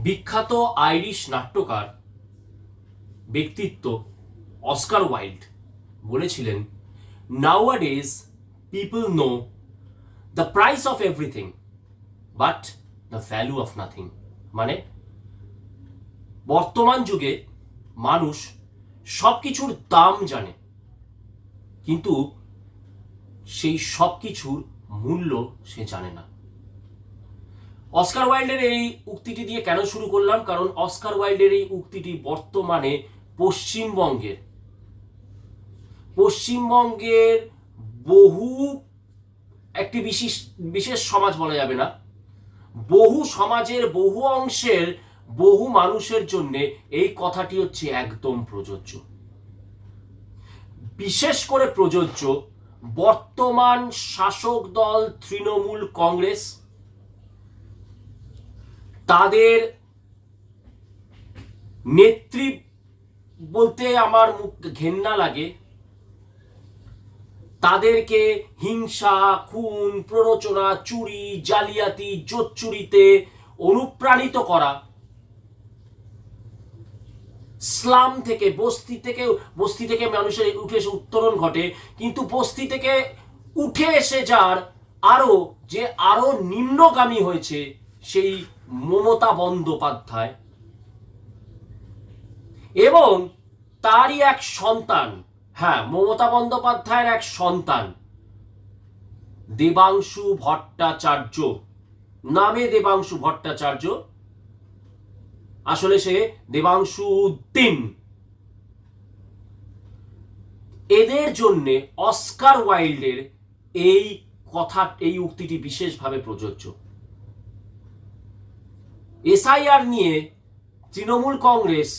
বিখ্যাত আইরিশ নাট্যকার ব্যক্তিত্ব অস্কার ওয়াইল্ড বলেছিলেন, নাওয়াডেজ people know the price of everything but the value of nothing. মানে বর্তমান যুগে মানুষ সব কিছুর দাম জানে, কিন্তু সেই সব কিছুর মূল্য সে জানে না। অস্কার ওয়াইল্ডের এই উক্তিটি দিয়ে কেন শুরু করলাম? কারণ অস্কার ওয়াইল্ডের এই উক্তিটি বর্তমানে পশ্চিমবঙ্গের বহু একটি বিশেষ সমাজ বলা যাবে না, বহু সমাজের বহু অংশের বহু মানুষের জন্য এই কথাটি হচ্ছে একদম প্রযোজ্য। বিশেষ করে প্রযোজ্য বর্তমান শাসক দল তৃণমূল কংগ্রেস। তাদের নেত্রী বলতে আমার মুখ ঘেন্না লাগে, তাদেরকে হিংসা, খুন, প্ররোচনা, চুরি, জালিয়াতি, জোচ্চুরিতে অনুপ্রাণিত করা, স্লাম থেকে বস্তি থেকে মানুষের উঠে এসে উত্তরণ ঘটে, কিন্তু বস্তি থেকে উঠে এসে যার আরো নিম্নগামী হয়েছে সেই মমতা বন্দ্যোপাধ্যায় এবং তারই এক সন্তান, মমতা বন্দ্যোপাধ্যায়ের এক সন্তান দেবাংশু ভট্টাচার্য, নামে দেবাংশু ভট্টাচার্য, আসলে সে দেবাংশু উদ্দিন। এদের জন্য অস্কার ওয়াইল্ডের এই উক্তিটি বিশেষভাবে প্রযোজ্য। এসআইআর নিয়ে তৃণমূল কংগ্রেস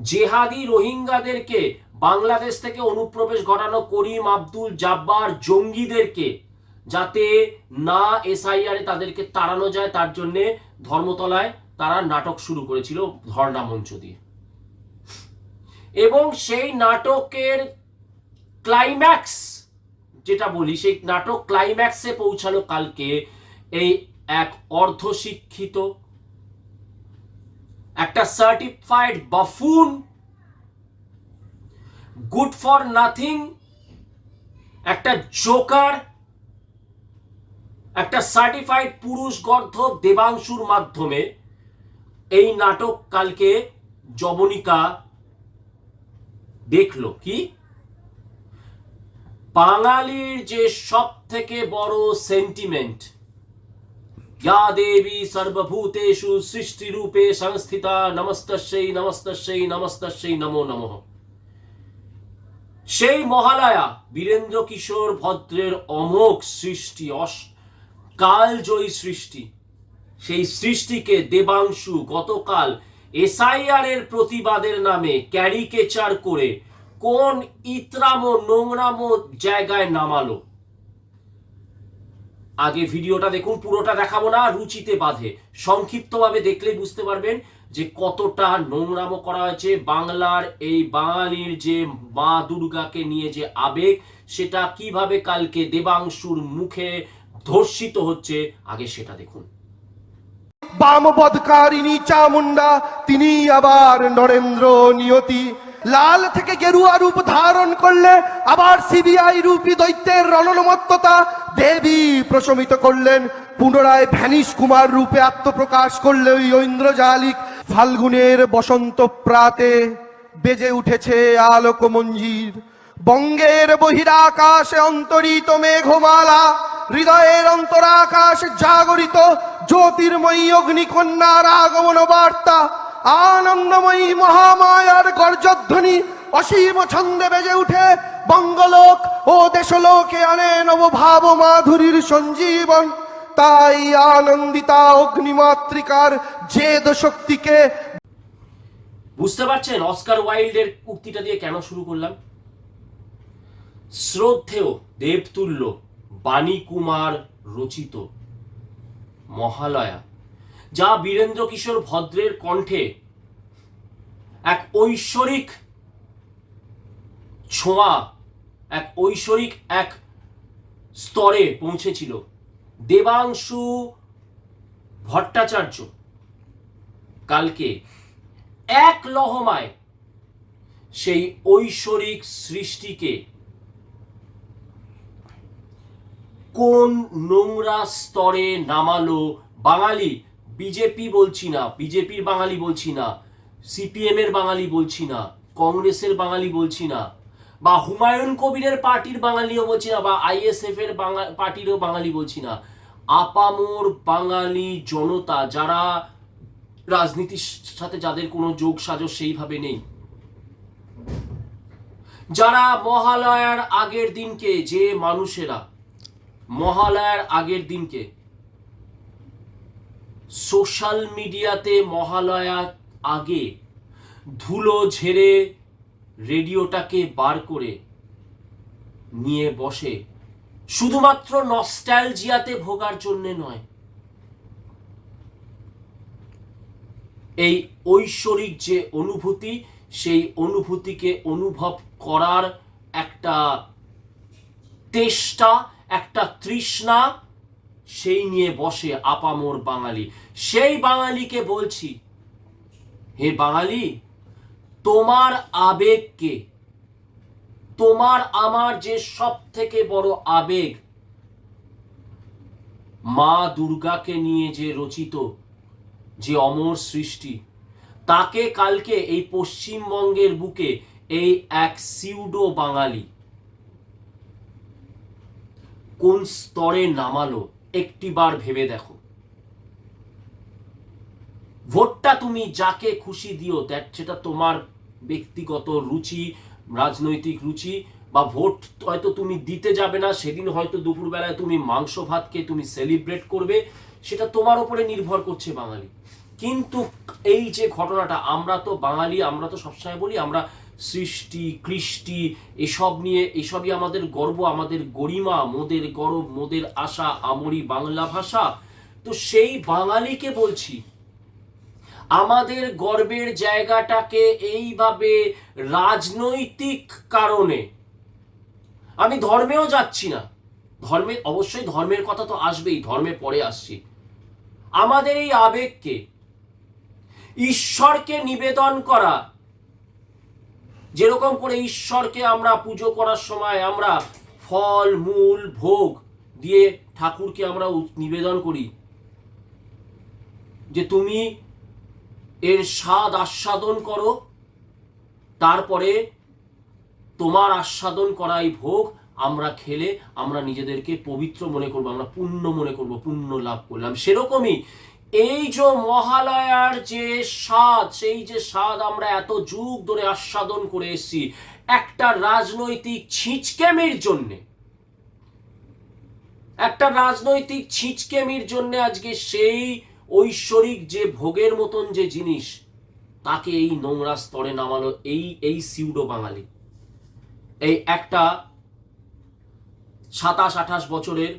জেহাদি রোহিঙ্গাদেরকে বাংলাদেশ থেকে অনুপ্রবেশ ঘটানো করিম আব্দুল জাব্বার জঙ্গিদেরকে যাতে না এসআইআর তাদেরকে তাড়ানো যায়, তার জন্য ধর্মতলায় তারা নাটক শুরু করেছিল ধর্ণা মঞ্চ দিয়ে, এবং সেই নাটকের ক্লাইম্যাক্স যেটা বলি, সেই নাটক ক্লাইম্যাক্সে পৌঁছালো কালকে এই এক অর্ধশিক্ষিত, একটা সার্টিফাইড বাফুন, গুড ফর নাথিং, একটা জোকার, একটা সার্টিফাইড পুরুষ গর্ধব দেবাংশুর মাধ্যমে এই নাটক কালকে যবনিকা দেখলো। কি বাঙালির যে সব থেকে বড় সেন্টিমেন্ট, या देवी सर्वभूतेषु सृष्टि रूपे संस्थिता नमस्तस्यै नमस्तस्यै नमस्तस्यै नमो नमः, সেই মহালয়া বীরেন্দ্র কিশোর ভদ্রের অমোঘ সৃষ্টি, কালজয়ী সৃষ্টি, সেই সৃষ্টিকে দেবাংশু গতকাল এসআইআর এর প্রতিবাদের নামে ক্যারিকেচার করে কোন ইতরামো নোংরামো জায়গায় নামালো। আগে ভিডিওটা দেখুন, পুরোটা দেখাবো না, রুচিতে বাঁধে, সংক্ষিপ্তভাবে দেখলেই বুঝতে পারবেন যে কতটা নোংরামো করা হয়েছে। এই বাঙালির যে মা দুর্গাকে নিয়ে যে আবেগ, সেটা কিভাবে কালকে দেবাংশুর মুখে ধর্ষিত হচ্ছে, আগে সেটা দেখুন। বামবদকারিণী চামুন্ডা তিনি আবার নরেন্দ্র নিয়তি, লাল থেকে গেরুয়া রূপ ধারণ করলে আবার সিবিআই রূপী দৈত্যের রণনমত্ততা দেবী প্রশমিত করলেন, পুনরায় ভ্যানিশ কুমার রূপে আত্মপ্রকাশ করলে ওই ঐন্দ্রজালিক ফাল্গুনের বসন্ত প্রাতে বেজে উঠেছে আলোক মঞ্জির। বঙ্গের বহিরাকাশে অন্তরিত মেঘমালা, হৃদয়ের অন্তরাকাশ জাগরিত জ্যোতির্ময়ী অগ্নিকন্যার আগমন বার্তা, আনন্দময়ী মহামায়ার গর্জধ্বনি অসীম ছন্দে বেজে উঠে বঙ্গলোক ও দেশলোকে আনে নবভাব মাধুরীর সঞ্জীবন। তাই আনন্দিতা অগ্নিমাতৃকার জেদ শক্তিকে। বুঝতে পারছেন অস্কার ওয়াইল্ডের উক্তিটা দিয়ে কেন শুরু করলাম? শ্রদ্ধেয় দেবতুল্য বাণী কুমার রচিত মহালয়া, যা বীরেন্দ্র কিশোর ভদ্রের কণ্ঠে এক ঐশ্বরিক ছোঁয়া, এক ঐশ্বরিক এক স্তরে পৌঁছেছিল। দেবাংশু ভট্টাচার্য কালকে এক লহমায় সেই ঐশ্বরিক সৃষ্টিকে কোন নোংরা স্তরে নামালো। বাঙালি, বিজেপি বলছি না, বিজেপির বাঙালি বলছি না, সিপিএম এর বাঙালি বলছি না, কংগ্রেসের বাঙালি বলছি না, বা হুমায়ুন কবিরের পার্টির বাঙালিও বলছি না, বা আইএসএফ এর পার্টিরও বাঙালি বলছি না। আপামর বাঙালি জনতা, যারা রাজনীতির সাথে যাদের কোনো যোগ সাজস সেইভাবে নেই, যারা মহালয়ার আগের দিনকে, যে মানুষেরা মহালয়ার আগের দিনকে সোশ্যাল মিডিয়াতে মহালয়া আগে ধুলো ঝেড়ে রেডিওটাকে বার করে নিয়ে বসে, শুধুমাত্র নস্টালজিয়াতে ভোগার জন্য নয়, এই ঐশ্বরিক যে অনুভূতি, সেই অনুভূতিকে অনুভব করার একটা তেষ্টা, একটা তৃষ্ণা, সেই নিয়ে বসে আপামর বাঙালি। সেই বাঙালিকে বলছি, হে বাঙালি, তোমার আবেগকে, তোমার আমার যে সব থেকে বড় আবেগ, মা দুর্গাকে নিয়ে যে রচিত যে অমর সৃষ্টি, তাকে কালকে এই পশ্চিমবঙ্গের বুকে এই এক সিউডো বাঙালি কোন স্তরে নামালো একটিবার ভেবে দেখো। ভোটটা তুমি যাকে খুশি দিও, সেটা তোমার ব্যক্তিগত রুচি, রাজনৈতিক রুচি, বা ভোট হয়তো তুমি দিতে যাবে না, সেদিন হয়তো দুপুরবেলায় তুমি মাংস ভাতকে তুমি সেলিব্রেট করবে, সেটা তোমার উপরে নির্ভর করছে বাঙালি। কিন্তু এই যে ঘটনাটা, আমরা তো বাঙালি, আমরা তো সবসময় বলি আমরা সৃষ্টি কৃষ্টি এসব নিয়ে, এসবই আমাদের গর্ব, আমাদের গরিমা, মোদের গর্ব, মোদের আশা, আমরি বাংলা ভাষা। তো সেই বাঙালিকে বলছি, আমাদের গর্বের জায়গাটাকে এইভাবে রাজনৈতিক কারণে, আমি ধর্মেও যাচ্ছি না, ধর্মে অবশ্যই ধর্মের কথা তো আসবেই, ধর্মে পরে আসছি, আমাদের এই আবেগকে ঈশ্বরকে নিবেদন করা, যেরকম করে ঈশ্বরকে আমরা পুজো করার সময় আমরা ফল মূল ভোগ দিয়ে ঠাকুরকে আমরা নিবেদন করি, যে তুমি এর স্বাদ আস্বাদন করো, তারপরে তোমার আস্বাদন করাই ভোগ আমরা খেলে আমরা নিজেদেরকে পবিত্র মনে করবো, আমরা পুণ্য মনে করবো, পুণ্য লাভ করলাম। সেরকমই এই যে মহালয়ার যে স্বাদ, সেই যে স্বাদ আমরা এত যুগ ধরে আস্বাদন করে এসেছি, একটা রাজনৈতিক ছিচকেমির জন্যে, একটা রাজনৈতিক ছিচকেমির জন্য আজকে সেই ঐশ্বরিক যে ভোগের মতন যে জিনিস, তাকে এই নোংরা স্তরে নামালো এই সিউডো বাঙালি। এই একটা 27-28 বছরের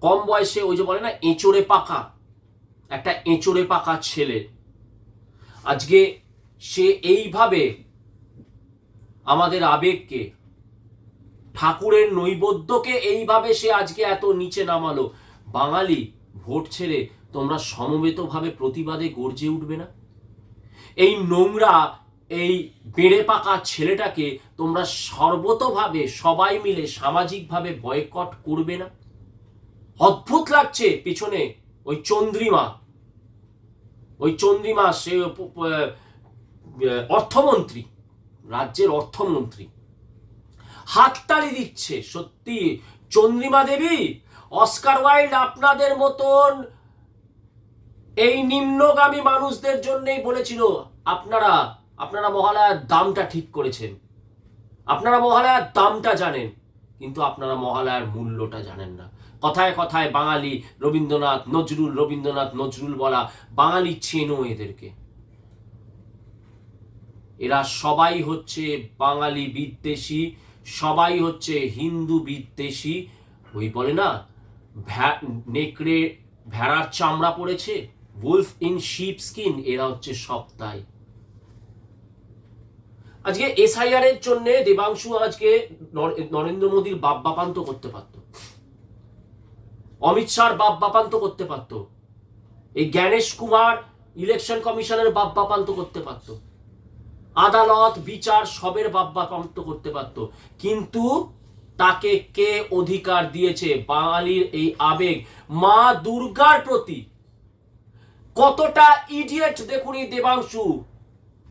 কম বয়সে, ওই যে বলে না এঁচড়ে পাকা, একটা এঁচড়ে পাকা ছেলে, আজকে সে এইভাবে আমাদের আবেগকে, ঠাকুরের নৈবেদ্যকে এইভাবে সে আজকে এত নিচে নামালো। বাঙালি, ভোট ছেড়ে তোমরা সমবেতভাবে প্রতিবাদে গর্জে উঠবে না? এই নোংরা, এই বেড়ে পাকা ছেলেটাকে তোমরা সর্বতভাবে সবাই মিলে সামাজিকভাবে বয়কট করবে না? অদ্ভুত লাগছে পিছনে ওই চন্দ্রিমা, সে অর্থমন্ত্রী, রাজ্যের অর্থমন্ত্রী, হাততালি দিচ্ছে। সত্যি চন্দ্রিমা দেবী, অস্কার ওয়াইল্ড আপনাদের মতন এই নিম্নগামী মানুষদের জন্যই বলেছিল আপনারা মহালয়ার দামটা ঠিক করেছেন, আপনারা মহালয়ার দামটা জানেন, কিন্তু আপনারা মহালয়ার মূল্যটা জানেন না। কথায় কথায় বাঙালি, রবীন্দ্রনাথ নজরুল বলা, বাঙালি চেনো এদেরকে, এরা সবাই হচ্ছে বাঙালি বিদ্বেষী, সবাই হচ্ছে হিন্দু বিদ্বেষী। ওই বলে না, নেকড়ে ভেড়ার চামড়া পড়েছে, wolf in sheep skin, এরা হচ্ছে সব তাই। আজকে এসআইআর এর জন্য দেবাংশু আজকে নরেন্দ্র মোদীর বাপ্পান্ত করতে পারত, অমিত শাহর বাপ বাপান্ত করতে পারতো, এই জ্ঞানেশ কুমার ইলেকশন কমিশনের বাপ বাপান্ত করতে পারতো, আদালত বিচার সবের বাপ বাপান্ত করতে পারতো, কিন্তু তাকে কে অধিকার দিয়েছে? বাঙালির এই আবেগ মা দুর্গার প্রতি। কতটা ইডিয়েট দেখুন এই দেবাংশু,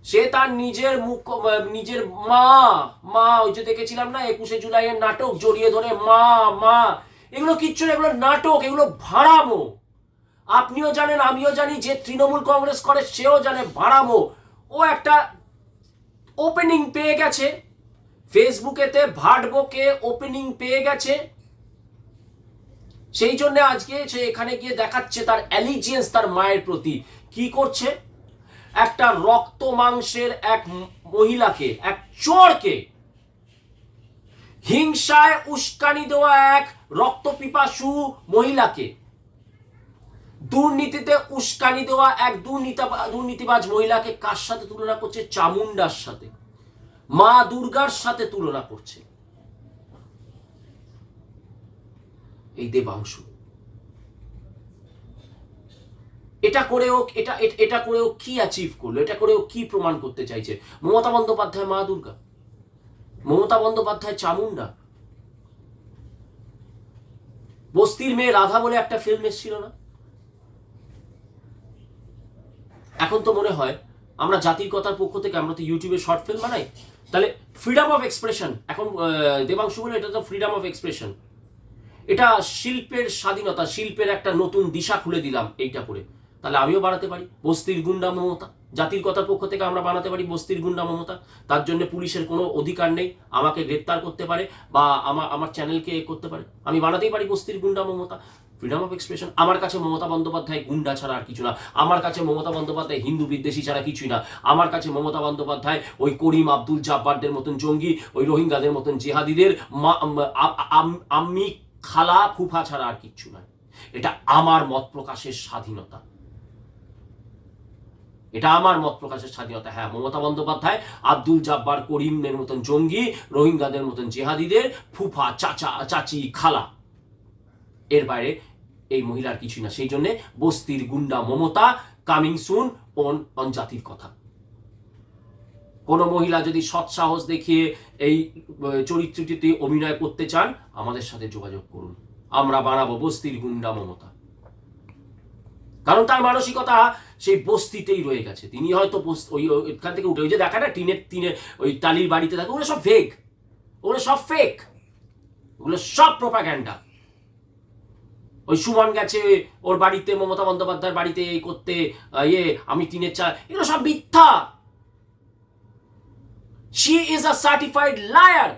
সে তার নিজের মুখ, নিজের মা মা ওই যে দেখেছিলাম না 21শে জুলাইয়ের নাটক, জড়িয়ে ধরে মা মা, এগুলো কিচ্ছু না, এগুলো নাটক, এগুলো ভাড়ামো। আপনিও জানেন, আমিও জানি, যে তৃণমূল কংগ্রেস করে সেও জানে ভাড়ামো। ও একটা ওপেনিং পেয়ে গেছে ফেসবুকেতে, ভাটবোকে ওপেনিং পেয়ে গেছে, সেই জন্য আজকে সে এখানে গিয়ে দেখাচ্ছে তার অ্যালিজিয়েন্স তার মায়ের প্রতি। কি করছে? একটা রক্ত মাংসের এক মহিলাকে, এক চোরকে, হিংসায় উস্কানি দেওয়া এক রক্তপিপাসু মহিলাকে, দুর্নীতিতে উস্কানি দেওয়া এক দুর্নীতিবাজ মহিলাকে কার সাথে তুলনা করছে? চামুন্ডার সাথে, মা দুর্গার সাথে তুলনা করছে এই দেবাংশু। এটা করেও এটা করেও কি অ্যাচিভ করলো? এটা করেও কি প্রমাণ করতে চাইছে? মমতা বন্দ্যোপাধ্যায় মা দুর্গা, মমতা বন্দ্যোপাধ্যায় চামুন্ডা। বস্তির মেয়ে রাধা বলে একটা ফিল্ম এসেছিল না? এখন তো মনে হয় আমরা জাতির কথার পক্ষ থেকে, আমরা তো ইউটিউবে শর্ট ফিল্ম বানাই, তাহলে ফ্রিডম অফ এক্সপ্রেশন, এখন দেবাংশু বলে এটা তো ফ্রিডম অফ এক্সপ্রেশন, এটা শিল্পের স্বাধীনতা, শিল্পের একটা নতুন দিশা খুলে দিলাম এইটা করে। তাহলে আমিও বানাতে পারি বস্তির গুন্ডা মমতা, জাতির কথার পক্ষ থেকে আমরা বানাতে পারি বস্তির গুন্ডা মমতা। তার জন্য পুলিশের কোনো অধিকার নেই আমাকে গ্রেপ্তার করতে পারে বা আমার চ্যানেলকে করতে পারে, আমি বানাতেই পারি বস্তির গুন্ডা মমতা। Freedom of expression. আমার কাছে মমতা বন্দ্যোপাধ্যায় গুন্ডা ছাড়া আর কিছু না, আমার কাছে মমতা বন্দ্যোপাধ্যায় হিন্দু বিদ্বেষী ছাড়া কিছুই না, আমার কাছে মমতা বন্দ্যোপাধ্যায় ওই করিম আব্দুল জাব্বারদের মতন জঙ্গি, ওই রোহিঙ্গাদের মতন জেহাদিদের আম্মি খালা ফুফা ছাড়া আর কিচ্ছু নয়। এটা আমার মত প্রকাশের স্বাধীনতা, এটা আমার মত প্রকাশের স্বাধীনতা। হ্যাঁ, মমতা বন্দ্যোপাধ্যায় আব্দুল জাব্বার করিমের মতন জঙ্গি, রোহিঙ্গাদের মতন জেহাদিদের ফুফা চাচা চাচি খালা, এর বাইরে এই মহিলার কিছুই না। সেই জন্য বস্তির গুন্ডা মমতা কামিং সুন অন জাতির কথা। কোন মহিলা যদি সৎসাহস দেখিয়ে এই চরিত্রটিতে অভিনয় করতে চান, আমাদের সাথে যোগাযোগ করুন, আমরা বানাবো বস্তির গুন্ডা মমতা। কারণ তার মানসিকতা সেই বস্তিতেই রয়ে গেছে। তিনি হয়তো ওইখান থেকে উঠে, ওই যে দেখা না টিনের ওই টালির বাড়িতে থাকে, ওগুলো সব ফেক, ওগুলো সব ফেক, ওগুলো সব প্রোপাগ্যান্ডা। ওই সুমন গেছে ওর বাড়িতে, মমতা বন্দ্যোপাধ্যায়ের বাড়িতে করতে, আমি টিনের চাল, এগুলো সব মিথ্যা। She is a certified liar.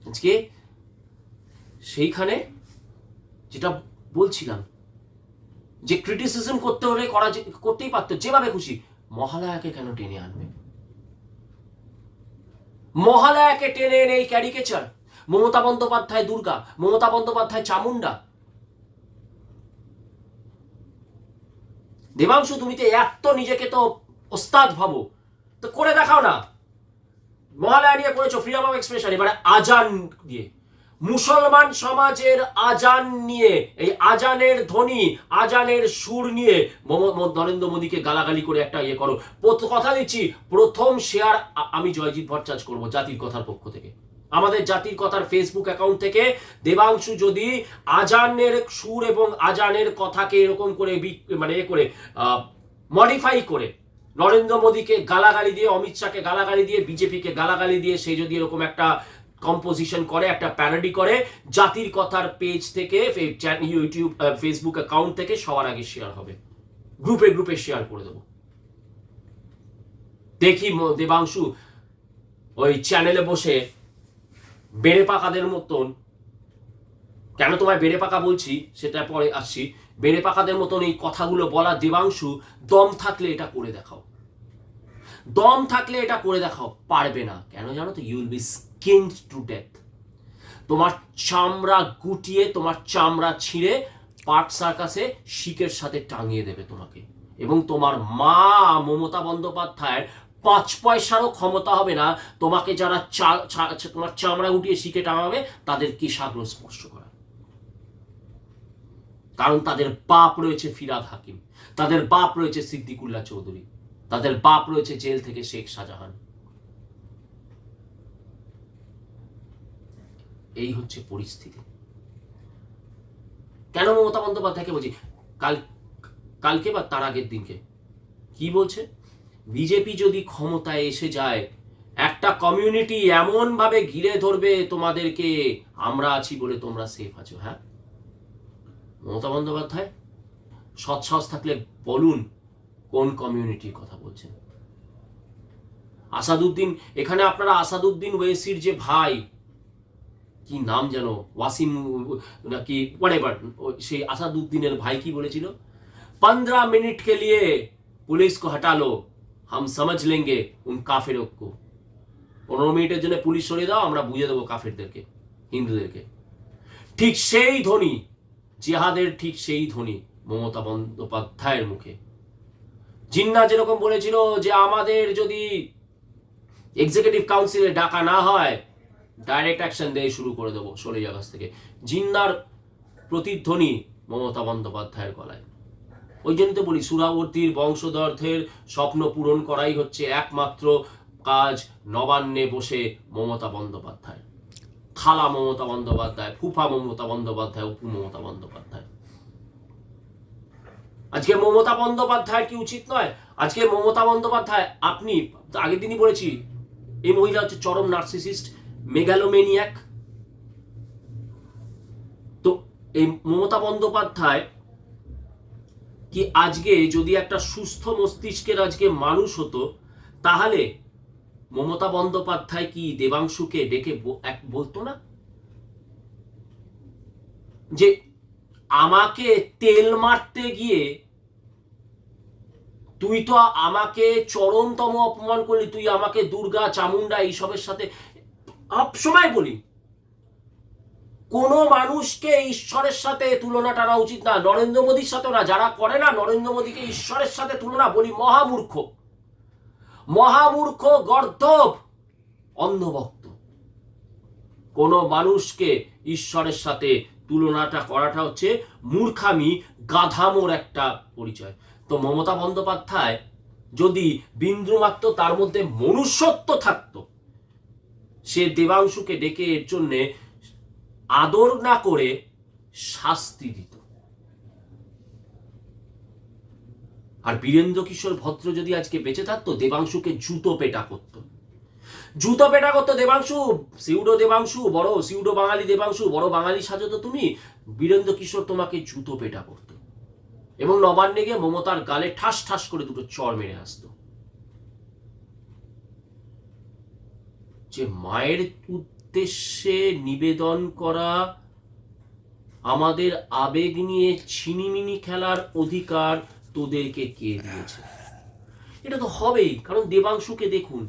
আজকে সেইখানে যেটা বলছিলাম, যে ক্রিটিসিজম করতে হলে করতেই পারতো, যেভাবে খুশি। মহালয়াকে কেন টেনে আনবে? মহালয়াকে টেনে এনে এই ক্যারিকেচার, মমতা বন্দ্যোপাধ্যায় দুর্গা, মমতা বন্দ্যোপাধ্যায় চামুন্ডা। দেবাংশু, তুমি তো এত নিজেকে তো ওস্তাদ ভাবো, তো করে দেখাও না। মহালয়া নিয়ে করেছো ফ্রিডম অফ এক্সপ্রেশন, এবারে আজান দিয়ে, মুসলমান সমাজের আজান নিয়ে, এই আজানের ধ্বনি, আজানের সুর নিয়ে নরেন্দ্র মোদীকে গালাগালি করে একটা করো। কথা দিচ্ছি, প্রথম শেয়ার আমি জয়জিৎ ভট্টাচার্য করবো জাতির কথার পক্ষ থেকে, আমাদের জাতির কথার ফেসবুক অ্যাকাউন্ট থেকে। দেবাংশু যদি আজানের সুর এবং আজানের কথাকে এরকম করে করে মডিফাই করে নরেন্দ্র মোদীকে গালাগালি দিয়ে, অমিত শাহকে গালাগালি দিয়ে, বিজেপিকে গালাগালি দিয়ে, সে যদি এরকম একটা কম্পোজিশন করে, একটা প্যারোডি করে, জাতির কথার পেজ থেকে, ইউটিউব ফেসবুক অ্যাকাউন্ট থেকে সবার আগে শেয়ার হবে, গ্রুপে গ্রুপে শেয়ার করে দেবো। দেখি দেবাংশু ওই চ্যানেলে বসে বেড়ে পাকাদের মতন, কেন তোমায় বেড়ে পাকা বলছি সেটা পরে আসছি, বেড়ে পাকাদের মতন এই কথাগুলো বলা। দেবাংশু, দম থাকলে এটা করে দেখাও, দম থাকলে এটা করে দেখাও। পারবে না কেন জানো তো? You will be স্কিনড to death. তোমার চামড়া গুটিয়ে, তোমার চামড়া ছিঁড়ে পার্ক সার্কাসে শিকের সাথে টাঙিয়ে দেবে তোমাকে, এবং তোমার মা মমতা বন্দ্যোপাধ্যায়ের 5 পয়সারও ক্ষমতা হবে না তোমাকে যারা তোমার চামড়া উঠিয়ে শিখে টাঙাবে তাদের কেশাগ্র স্পর্শ করা। কারণ তাদের বাপ রয়েছে ফিরাদ হাকিম, তাদের বাপ রয়েছে সিদ্দিকুল্লাহ চৌধুরী, তাদের বাপ রয়েছে জেল থেকে শেখ শাহজাহান। এই হচ্ছে পরিস্থিতি। কেন মমতা বন্দ্যোপাধ্যায়কে বলছি, কালকে বা তার আগের দিনকে কি বলছে, বিজেপি যদি ক্ষমতায় এসে যায় একটা কমিউনিটি এমন ভাবে ঘিরে ধরবে তোমাদেরকে, আমরা আছি বলে তোমরা সেফ আছো। হ্যাঁ মমতা বন্দ্যোপাধ্যায়, সৎসাহস থাকলে বলুন কোন কমিউনিটির কথা বলছেন। আসাদুদ্দিন, এখানে আপনারা আসাদুদ্দিন ওয়েসির যে ভাই, কি নাম যেন, ওয়াসিম নাকি হোয়াটএভার, সেই আসাদুদ্দিনের ভাই কি বলেছিল, 15 मिनट के लिए पुलिस को हटा लो, हम समझ लेंगे उन काफिरों को। 15 মিনিটের জন্য পুলিশ সরিয়ে দাও, আমরা বুঝে দেবো কাফিরদেরকে, হিন্দুদেরকে। ঠিক সেই ধ্বনি জিহাদের, ঠিক সেই ধ্বনি মমতা বন্দ্যোপাধ্যায়ের মুখে। জিন্না যেরকম বলেছিল যে আমাদের যদি এক্সিকিউটিভ কাউন্সিলে ডাকা না হয় ডাইরেক্ট অ্যাকশন দিয়ে শুরু করে দেবো 16 আগস্ট থেকে, জিন্নার প্রতিধ্বনি মমতা বন্দ্যোপাধ্যায়ের গলায়। ওই জন্য তো বলি সুরাবর্তীর বংশধরদের স্বপ্ন পূরণ করাই হচ্ছে একমাত্র কাজ নবান্নে বসে মমতা বন্দ্যোপাধ্যায়, খালা মমতা বন্দ্যোপাধ্যায়, ফুফা মমতা বন্দ্যোপাধ্যায়, উপু মমতা বন্দ্যোপাধ্যায়। আজকে মমতা বন্দ্যোপাধ্যায় কি উচিত নয়, আজকে মমতা বন্দ্যোপাধ্যায়, আপনি আগের দিনই বলেছি এই মহিলা হচ্ছে চরম নার্সিসিস্ট, মেগালোমেনিয়াক। তো এই মমতা বন্দ্যোপাধ্যায় কি আজকে যদি একটা সুস্থ মস্তিষ্কের আজকে মানুষ হতো, তাহলে মমতা বন্দ্যোপাধ্যায় কি দেবাংশুকে ডেকে বলতো না যে আমাকে তেল মারতে গিয়ে তুই তো আমাকে চরমতম অপমান করলি, তুই আমাকে দুর্গা চামুন্ডা এইসবের সাথে। সবসময় বলি কোন মানুষকে ঈশ্বরের সাথে তুলনা টানা উচিত না, নরেন্দ্র মোদীর সাথে না, যারা করে না নরেন্দ্র মোদীকে ঈশ্বরের সাথে তুলনা, বলি মহামূর্খ, মহামূর্খ, গর্দভ, অন্ধভক্ত। কোন মানুষকে ঈশ্বরের সাথে তুলনাটা করাটা হচ্ছে মূর্খামি, গাধামোর একটা পরিচয়। তো মমতা বন্দ্যোপাধ্যায় যদি বিন্দুমাত্র তার মধ্যে মনুষ্যত্ব থাকতো, সে দেবাংশুকে ডেকে এর জন্যে আদর না করে শাস্তি দিত। আর বীরেন্দ্র কিশোর ভদ্র যদি আজকে বেঁচে থাকতো, দেবাংশুকে জুতো পেটা করতো, জুতো পেটা করতো দেবাংশু, সিউডো দেবাংশু, বড় সিউডো বাঙালি দেবাংশু, বড় বাঙালি সাজতো তুমি, বীরেন্দ্র কিশোর তোমাকে জুতো পেটা করতো এবং নবান্নে গিয়ে মমতার গালে ঠাস ঠাস করে দুটো চড় মেরে আসতো। যে মায়ের উদ্দেশ্যে নিবেদন করা, আমাদের আবেগ নিয়ে ছিনিমিনি খেলার অধিকার তোদেরকে কে দিয়েছে? এটা তো হবেই, কারণ দেবাংশুকে দেখুন,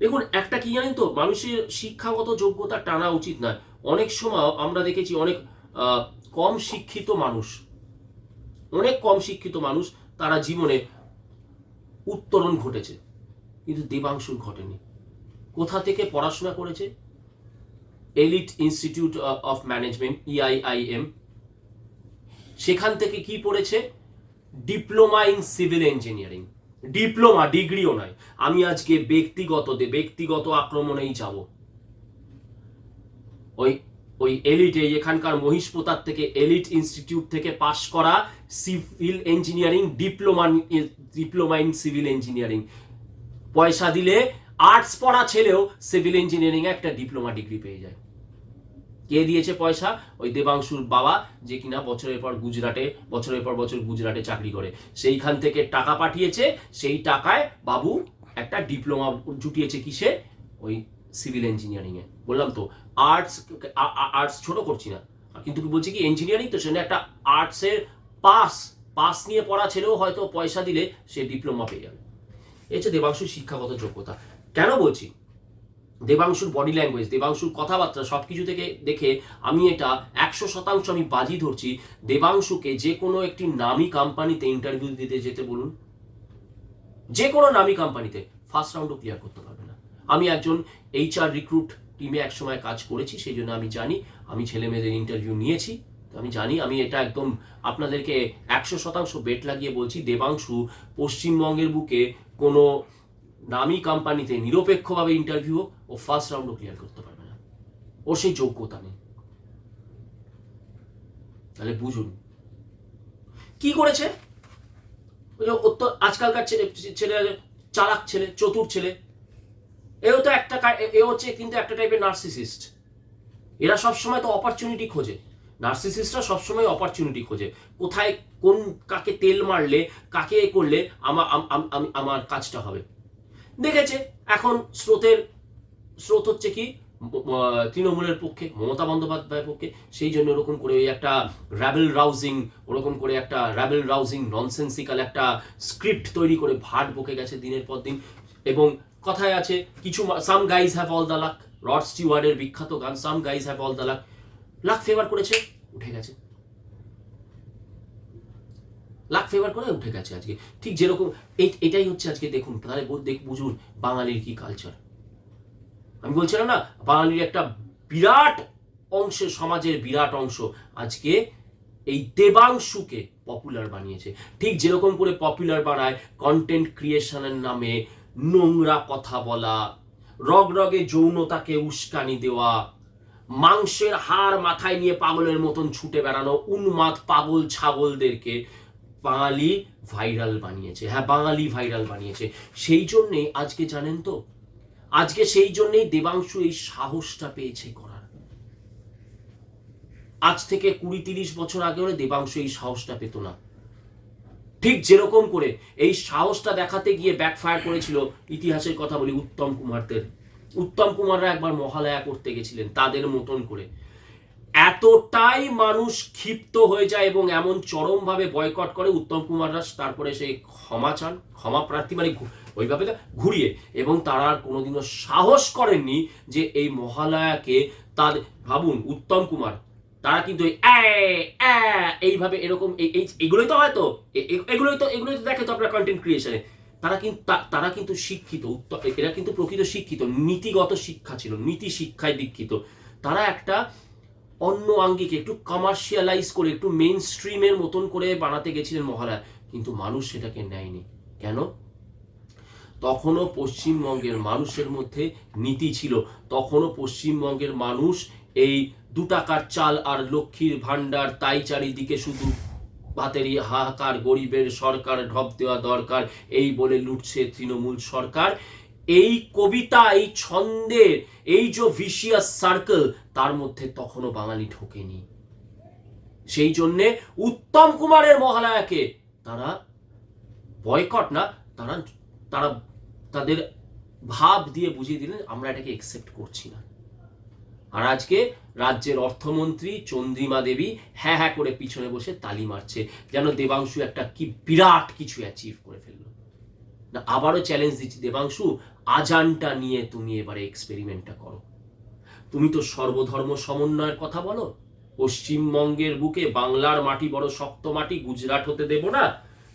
দেখুন একটা কি জানেন তো, মানুষের শিক্ষাগত যোগ্যতা টানা উচিত নয়। অনেক সময় আমরা দেখেছি অনেক কম শিক্ষিত মানুষ, অনেক কম শিক্ষিত মানুষ, তারা জীবনে উত্তরণ ঘটেছে, কিন্তু দেবাংশুর ঘটেনি। কোথা থেকে পড়াশোনা করেছে? Elite institute of management, EIIM। সেখান থেকে কি পড়েছে? Diploma in civil engineering. Diploma, ডিগ্রিও নয়। আমি আজকে ব্যক্তিগত আক্রমণেই যাব। ওই এলিটে, এখানকার মহিষপোতার থেকে এলিট ইনস্টিটিউট থেকে পাশ করা civil engineering, diploma in civil engineering. পয়সা দিলে আর্টস পড়া ছেলেও সিভিল ইঞ্জিনিয়ারিং এ একটা ডিপ্লোমা ডিগ্রি পেয়ে যায়। কে দিয়েছে পয়সা? ওই দেবাংশুর বাবা, যে কিনা বছরের পর বছর গুজরাটে চাকরি করে, সেইখান থেকে টাকা পাঠিয়েছে। সেই টাকায় বাবু একটা ডিপ্লোমা জুটিয়েছে, কিসে? ওই সিভিল ইঞ্জিনিয়ারিং এ। বললাম তো আর্টস ছোট করছি না, কিন্তু বলছি কি ইঞ্জিনিয়ারিং, তো সেখানে একটা আর্টসের পাস নিয়ে পড়া ছেলেও হয়তো পয়সা দিলে সে ডিপ্লোমা পেয়ে যাবে। এই হচ্ছে দেবাংশুর শিক্ষাগত যোগ্যতা। কেন বলছি? দেবাংশুর বডি ল্যাঙ্গুয়েজ, দেবাংশুর কথাবার্তা, সবকিছু থেকে দেখে আমি এটা 100% আমি বাজি ধরছি, দেবাংশুকে যে কোনো একটি নামী কোম্পানিতে ইন্টারভিউ দিতে যেতে বলুন, যে কোনো নামি কোম্পানিতে ফার্স্ট রাউন্ডও ক্লিয়ার করতে পারবে না। আমি একজন HR রিক্রুট টিমে একসময় কাজ করেছি, সেই জন্য আমি জানি, আমি ছেলে মেয়েদের ইন্টারভিউ নিয়েছি, আমি জানি, আমি এটা একদম আপনাদেরকে 100% বেট লাগিয়ে বলছি, দেবাংশু পশ্চিমবঙ্গের বুকে কোনো নামি কোম্পানিতে নিরপেক্ষভাবে ইন্টারভিউ ও ফার্স্ট রাউন্ডও ক্লিয়ার করতে পারবে না, ওর সেই যোগ্যতা নেই। তাহলে বুঝুন কি করেছে। আজকালকার ছেলে চালাক ছেলে, চতুর ছেলে, এও তো একটা, এ হচ্ছে কিন্তু একটা টাইপের নার্সিসিস্ট। এরা সবসময় তো অপরচুনিটি খোঁজে, নার্সিসিস্টরা সবসময় অপরচুনিটি খোঁজে, কোথায় কোন কাকে তেল মারলে, কাকে করলে আমার কাজটা হবে। দেখেছে এখন স্রোত হচ্ছে কি তৃণমূলের পক্ষে, মমতা বন্দ্যোপাধ্যায়ের পক্ষে, সেই জন্য ওরকম করে একটা র্যাবেল রাউজিং ননসেন্সিক্যাল একটা স্ক্রিপ্ট তৈরি করে ভাট বকে গেছে দিনের পর দিন। এবং কথায় আছে কিছু সাম guys have all the luck, rod স্টিওয়ার্ডের বিখ্যাত গান সাম guys have all the luck, lakh favour করেছে, উঠে গেছে, লাক ফেভার করে উঠে গেছে আজকে। ঠিক যেরকম এটাই হচ্ছে আজকে। দেখুন তাহলে বুঝুন বাঙালির কি কালচার। আমি বলছিলাম না, বাঙালির একটা বিরাট অংশের, সমাজের বিরাট অংশ আজকে এই দেবাংশুকে পপুলার বানিয়েছে। ঠিক যেরকম করে পপুলার বানায় কন্টেন্ট ক্রিয়েশনের নামে নোংরা কথা বলা, রগরগে যৌনতাকে উস্কানি দেওয়া, মাংসের হাড় মাথায় নিয়ে পাগলের মতন ছুটে বেড়ানো উন্মাদ পাগল ছাগলদেরকে বাঙালি ভাইরাল বানিয়েছে। হ্যাঁ, বাঙালি ভাইরাল বানিয়েছে। সেই জন্যে আজকে জানেন তো, আজকে সেই জন্যই দেবাংশু এই সাহসটা পেয়েছে করার। আজ থেকে 20-30 বছর আগে হলে দেবাংশু এই সাহসটা পেত না। ঠিক যেরকম করে এই সাহসটা দেখাতে গিয়ে ব্যাকফায়ার করেছিল, ইতিহাসের কথা বলি উত্তম কুমাররা একবার মহালয়া করতে গেছিলেন তাদের মতন করে। এতটাই মানুষ ক্ষিপ্ত হয়ে যায় এবং এমন চরমভাবে বয়কট করে উত্তম কুমাররা, তারপরে সেই ক্ষমা প্রার্থী মানে ওইভাবে ঘুরিয়ে, এবং তারা আর কোনোদিনও সাহস করেননি যে এই মহালয়াকে তাদের, ভাবুন উত্তম কুমার, তারা কিন্তু এইভাবে এরকম এগুলোই তো হয়তো এগুলোই তো দেখে তো আপনার কন্টেন্ট ক্রিয়েশনে। তারা কিন্তু শিক্ষিত, এরা কিন্তু প্রকৃত শিক্ষিত, নীতিগত শিক্ষা ছিল, নীতি শিক্ষায় দীক্ষিত। তারা একটা অন্য আঙ্গিকে একটু কমার্শিয়ালাইজ করে, একটু মেইন স্ট্রিমের মতন করে বানাতে গেছিলেন মহালয়া, কিন্তু মানুষ সেটাকে নেয়নি। কেন? তখনও পশ্চিমবঙ্গের মানুষের মধ্যে নীতি ছিল, তখনও পশ্চিমবঙ্গের মানুষ এই 2 টাকার চাল আর লক্ষ্মীর ভান্ডার, তাই চারিদিকে শুধু ভাতেরই হাহাকার, গরিবের সরকার ঢপ দেওয়া দরকার, এই বলে লুটছে তৃণমূল সরকার। এই কবিতা, এই ছন্দের এই যে ভিশিয়াস সার্কেল, তার মধ্যে তখনও বাঙালি ঢোকেনি। সেই জন্যে উত্তম কুমারের মহালয়াকে তারা বয়কট না, তারা তাদের ভাব দিয়ে বুঝিয়ে দিলেন আমরা এটাকে একসেপ্ট করছি না। আর আজকে রাজ্যের অর্থমন্ত্রী চন্দ্রিমা দেবী হ্যাঁ হ্যাঁ করে পিছনে বসে তালি মারছে, যেন দেবাংশু একটা কি বিরাট কিছু অ্যাচিভ করে ফেললো। না, আবারও চ্যালেঞ্জ দিচ্ছি দেবাংশু, আজানটা নিয়ে তুমি এবারে এক্সপেরিমেন্টটা করো। তুমি তো সর্বধর্ম সমন্বয়ের কথা বলো, পশ্চিমবঙ্গের বুকে বাংলার মাটি বড় শক্ত মাটি, গুজরাট হতে দেব না,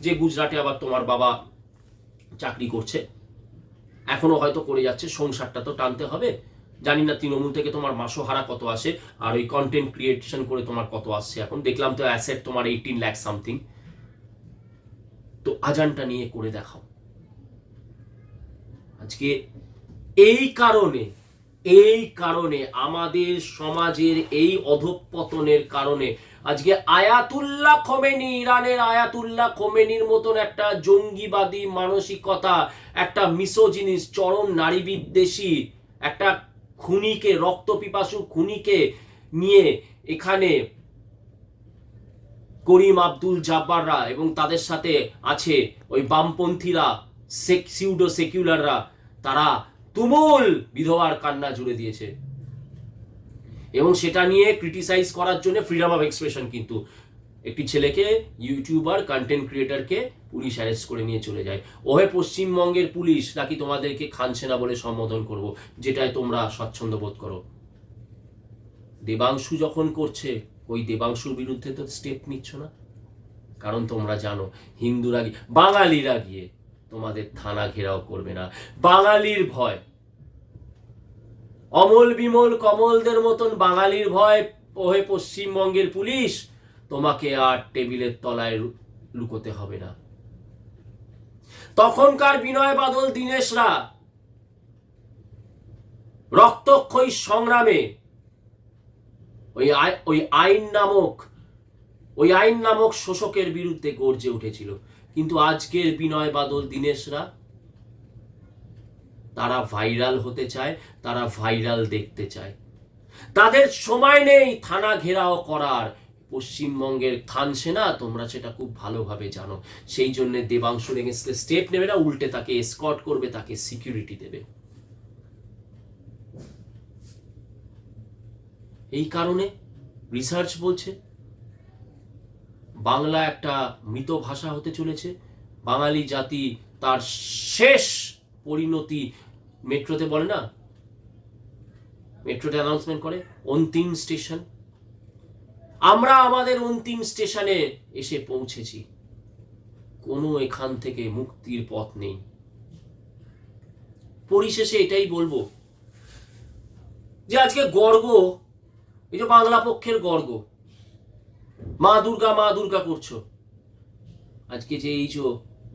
যে গুজরাটে আবার তোমার বাবা চাকরি করছে, এখনো হয়তো করে যাচ্ছে, সংসারটা তো টানতে হবে। জানি না তৃণমূল থেকে তোমার মাসোহারা কত আসে, আর ওই কন্টেন্ট ক্রিয়েশন করে তোমার কত আসছে। এখন দেখলাম তো অ্যাসেট তোমার 18 লাখ সামথিং। তো আজানটা নিয়ে করে দেখাও। আজকে এই কারণে আমাদের সমাজের এই অধঃপতনের কারণে আজকে আয়াতুল্লাহ খোমেনি, ইরানের আয়াতুল্লাহ খোমেনির মতন একটা জঙ্গিবাদী মানসিকতা, একটা মিসোজিনিস, চরম নারী বিদ্বেষী একটা খুনিকে, রক্তপিপাসু খুনিকে নিয়ে এখানে করিম আব্দুল জাব্বাররা এবং তাদের সাথে আছে ওই বামপন্থীরা, সিউডো সেকুলাররা, তারা তুমুল বিধবার কান্না জুড়ে দিয়েছে। এবং সেটা নিয়ে ক্রিটিসাইজ করার জন্য ফ্রিডম অফ এক্সপ্রেশন, কিন্তু একটি ছেলেকে, ইউটিউবার কন্টেন্ট ক্রিয়েটরকে পুলিশ অ্যারেস্ট করে নিয়ে চলে যায়। ওহে পশ্চিমবঙ্গের পুলিশ, নাকি তোমাদেরকে খানসেনা বলে সম্বোধন করব, যেটায় তোমরা স্বচ্ছন্দ বোধ করো। দেবাংশু যখন করছে, ওই দেবাংশুর বিরুদ্ধে তো স্টেপ নিচ্ছ না, কারণ তোমরা জানো হিন্দুরা, বাঙালিরা গিয়ে তোমাদের থানা ঘেরাও করবে না। বাঙালির ভয়, অমল বিমল কমলদের মতন বাঙালির ভয় ওহে পশ্চিমবঙ্গের পুলিশ, তোমাকে আর টেবিলের তলায় লুকোতে হবে না। তখনকার বিনয় বাদল দীনেশরা রক্তক্ষয়ী সংগ্রামে ওই আইন নামক শোষকের বিরুদ্ধে গর্জে উঠেছিল। কিন্তু আজকের বিনয় বাদল দীনেশরা তারা ভাইরাল হতে চায়, তারা ভাইরাল দেখতে চায়। তাদের সময় নেই থানা ঘেরাও করার। পশ্চিমবঙ্গের খান সেনা, তোমরা সেটা খুব ভালোভাবে জানো। সেই জন্য দেবাংশুর এগেইনস্টে স্টেপ নেবে না, উল্টে তাকে এসকর্ট করবে, তাকে সিকিউরিটি দেবে। এই কারণে রিসার্চ বলছে বাংলা একটা মৃত ভাষা হতে চলেছে। বাঙালি জাতি তার শেষ পরিণতি, মেট্রোতে বলে না, মেট্রোতে অ্যানাউন্সমেন্ট করে অন্তিম স্টেশন, আমরা আমাদের অন্তিম স্টেশনে এসে পৌঁছেছি। কোনো এখান থেকে মুক্তির পথ নেই। পরিশেষে এটাই বলবো যে আজকে গর্গ, এই যে বাংলা পক্ষের গর্গ, মা দুর্গা করছো। আজকে যে এই যে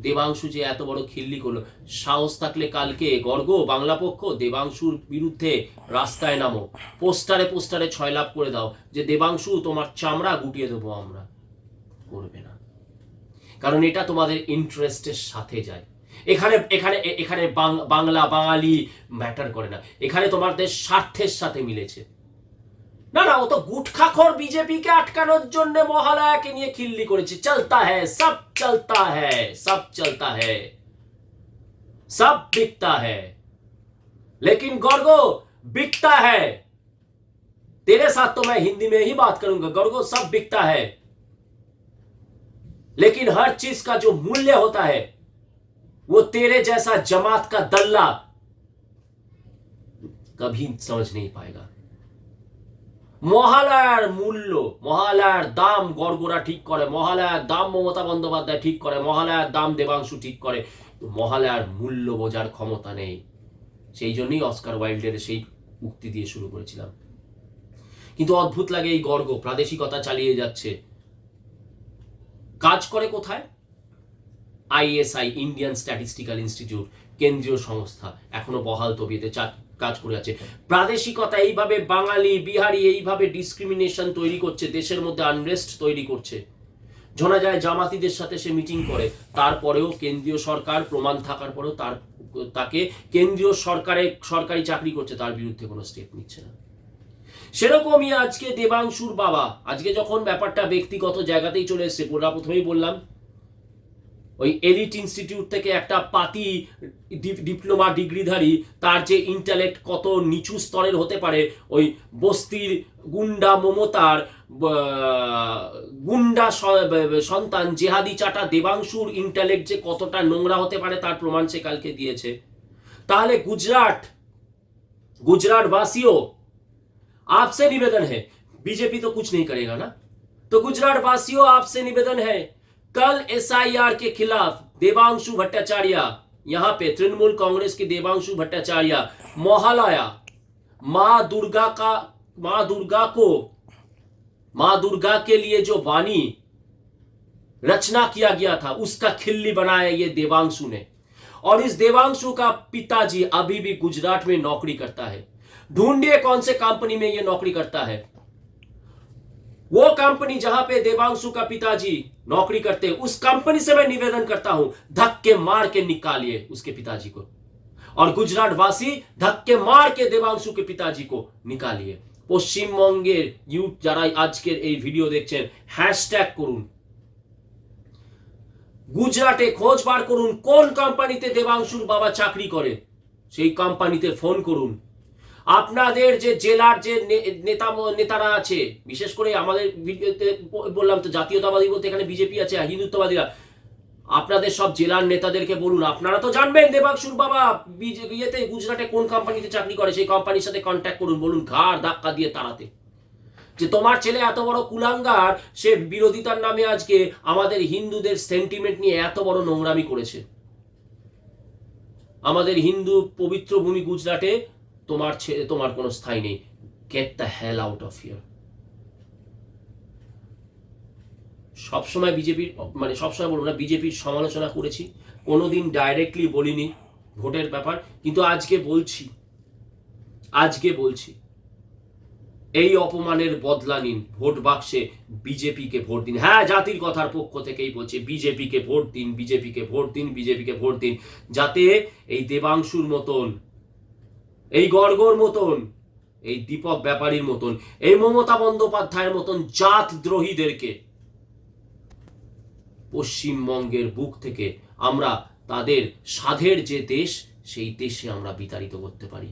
দেবাংশু যে এত বড় খিল্লি করলো, সাহস থাকলে কালকে গর্গ বাংলা পক্ষ দেবাংশুর বিরুদ্ধে রাস্তায় নামো, পোস্টারে ছয়লাভ করে দাও যে দেবাংশু তোমার চামড়া গুটিয়ে দেবো আমরা। করবে না, কারণ এটা তোমাদের ইন্টারেস্টের সাথে যায়। এখানে এখানে এখানে বাংলা বাঙালি ম্যাটার করে না, এখানে তোমাদের স্বার্থের সাথে মিলেছে। না ও তো গুটখাখোর বিজেপিকে আটকানোর জন্য মহালয়াকে নিয়ে খিল্লি করেছে। চলতা হ্যায়, সব চলতা হ্যায়, সব চলতা হ্যায়, সব बिकता है, लेकिन गौरगो बिकता है। तेरे साथ तो मैं हिंदी में ही बात करूंगा। गौरगो सब बिकता है, लेकिन हर चीज का जो मूल्य होता है वो तेरे जैसा जमात का दल्ला कभी समझ नहीं पाएगा। মহালয়ার মূল্য, মহালয়ার দাম গর্গরা ঠিক করে, মহালয়ার দাম মমতা বন্দ্যোপাধ্যায় ঠিক করে, মহালয়ার দাম দেবাংশু ঠিক করে। মহালয়ার মূল্য বোঝার ক্ষমতা নেই। সেই জন্যই অস্কার ওয়াইল্ডের সেই উক্তি দিয়ে শুরু করেছিলাম। কিন্তু অদ্ভুত লাগে, এই গর্গ প্রাদেশিকতা চালিয়ে যাচ্ছে। কাজ করে কোথায়? আইএসআই, ইন্ডিয়ান স্ট্যাটিস্টিক্যাল ইনস্টিটিউট, কেন্দ্রীয় সংস্থা, এখনো বহাল তবিয়তে কাজ করে আছে। প্রাদেশিকতা এইভাবে বাঙালি বিহারি এইভাবে ডিসক্রিমিনেশন তৈরি করছে, দেশের মধ্যে আনরেস্ট তৈরি করছে। শোনা যায় জামাতিদের সাথে সে মিটিং করে, তারপরেও কেন্দ্রীয় সরকার প্রমাণ থাকার পরেও তাকে কেন্দ্রীয় সরকারি চাকরি করছে, তার বিরুদ্ধে কোনো স্টেপ নিচ্ছে না। সেরকমই আজকে দেবাংশুর বাবা, আজকে যখন ব্যাপারটা ব্যক্তিগত জায়গাতেই চলে এসছে, প্রথমেই বললাম ওই এলিট ইনস্টিটিউট থেকে একটা পাতি ডিপ্লোমা ডিগ্রিধারী, তার যে ইন্টালেক্ট কত নিচু স্তরের হতে পারে, ওই বস্তির গুন্ডা মমতার গুন্ডা সন্তান জেহাদি চাটা দেবাংশুর ইন্টালেক্ট যে কতটা নোংরা হতে পারে তার প্রমাণ সে কালকে দিয়েছে। তাহলে गुजरात वासियों, आपसे निवेदन है, बीजेपी तो कुछ नहीं करेगा ना, तो गुजरात वासियों आपसे निवेदन है, कल एसआईआर के खिलाफ देवांशु भट्टाचार्य, यहां पे तृणमूल कांग्रेस के देवांशु भट्टाचार्य महालया, मां दुर्गा के लिए जो वाणी रचना किया गया था उसका खिल्ली बनाया ये देवांशु ने। और इस देवांशु का पिताजी अभी भी गुजरात में नौकरी करता है। ढूंढिए कौन से कंपनी में ये नौकरी करता है। वो कंपनी जहां पे देवांशु का पिताजी नौकरी करते हैं, उस कंपनी से मैं निवेदन करता हूं, धक्के मार के निकालिए उसके पिताजी को। और गुजरात वासी धक्के मार के देवांशु के पिताजी को निकालिए। পশ্চিমবঙ্গের ইউথ যারা আজকের এই ভিডিও দেখছেন, হ্যাশট্যাগ করুন, গুজরাটে খোঁজ বার করুন কোন কোম্পানিতে দেবাংশুর বাবা চাকরি করে, সেই কোম্পানিতে ফোন করুন। আপনাদের যে জেলার যে নেতারা আছে, বিশেষ করে আমাদের ভিডিওতে বললাম তো জাতীয়তাবাদী বলতে এখানে বিজেপি আছে, হিন্দুত্ববাদীরা, আপনাদের সব জেলার নেতাদেরকে বলুন, আপনারা তো জানবেন দেবাংশুর বাবা ইয়েতে গুজরাটে কোন কোম্পানিতে চাকরি করে, সেই কোম্পানির সাথে কন্ট্যাক্ট করুন, বলুন ঘাড় ধাক্কা দিয়ে তাড়াতে যে তোমার ছেলে এত বড় কুলাঙ্গার, সে বিরোধিতার নামে আজকে আমাদের হিন্দুদের সেন্টিমেন্ট নিয়ে এত বড় নোংরামি করেছে। আমাদের হিন্দু পবিত্র ভূমি গুজরাটে তোমার কোনো স্থায়ী নেই। Get the hell out of here. সবসময় বিজেপির, মানে সবসময় বলবো না, বিজেপির সমালোচনা করেছি, কোনোদিন ডাইরেক্টলি বলিনি ভোটের ব্যাপার, কিন্তু আজকে বলছি এই অপমানের বদলা নিন, ভোট বাক্সে বিজেপিকে ভোট দিন। হ্যাঁ, জাতির কথার পক্ষ থেকেই বলছে, বিজেপিকে ভোট দিন, বিজেপিকে ভোট দিন, বিজেপিকে ভোট দিন, যাতে এই দেবাংশুর মতন, এই গর্গর মতন, এই দীপক ব্যাপারীর মতন, এই মমতা বন্দ্যোপাধ্যায়ের মতন জাতদ্রোহীদেরকে পশ্চিমবঙ্গের বুক থেকে আমরা তাদের সাধের যে দেশ, সেই দেশে আমরা বিতাড়িত করতে পারি।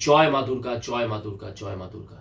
জয় মা দুর্গা, জয় মা দুর্গা, জয় মা দুর্গা।